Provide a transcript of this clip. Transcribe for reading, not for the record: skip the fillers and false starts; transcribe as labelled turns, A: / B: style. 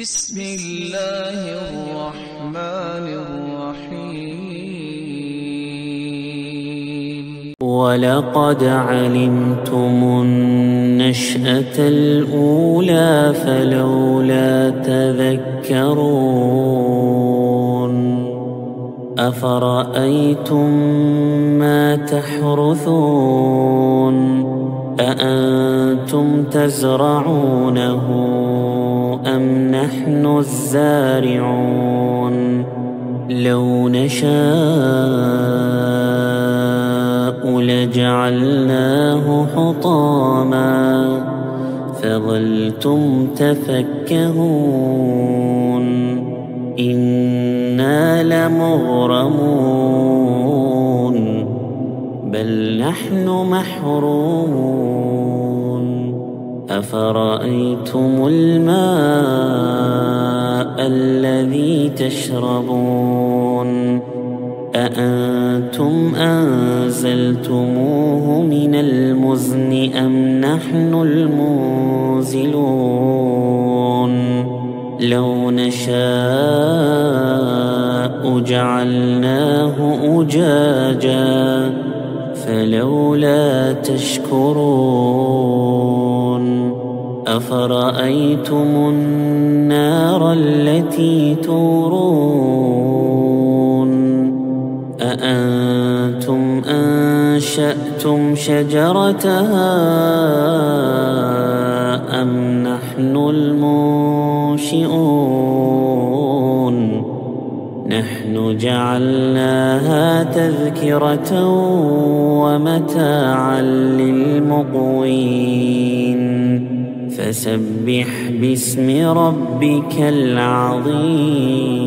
A: بسم الله الرحمن الرحيم.
B: ولقد علمتم النشأة الأولى فلولا تذكرون أفرأيتم ما تحرثون أأنتم تزرعونه أم نحن الزارعون لو نشاء لجعلناه حطاما فظلتم تفكهون إنا لمغرمون بل نحن محرومون أفرأيتم الماء الذي تشربون أأنتم أنزلتموه من المزن أم نحن المنزلون لو نشاء جعلناه أجاجا فلولا تشكرون أفرأيتم النار التي تورون أأنتم أنشأتم شجرتها أم نحن المنشئون نحن جعلناها تذكرة ومتاعا للمقوين فسبح باسم ربك العظيم.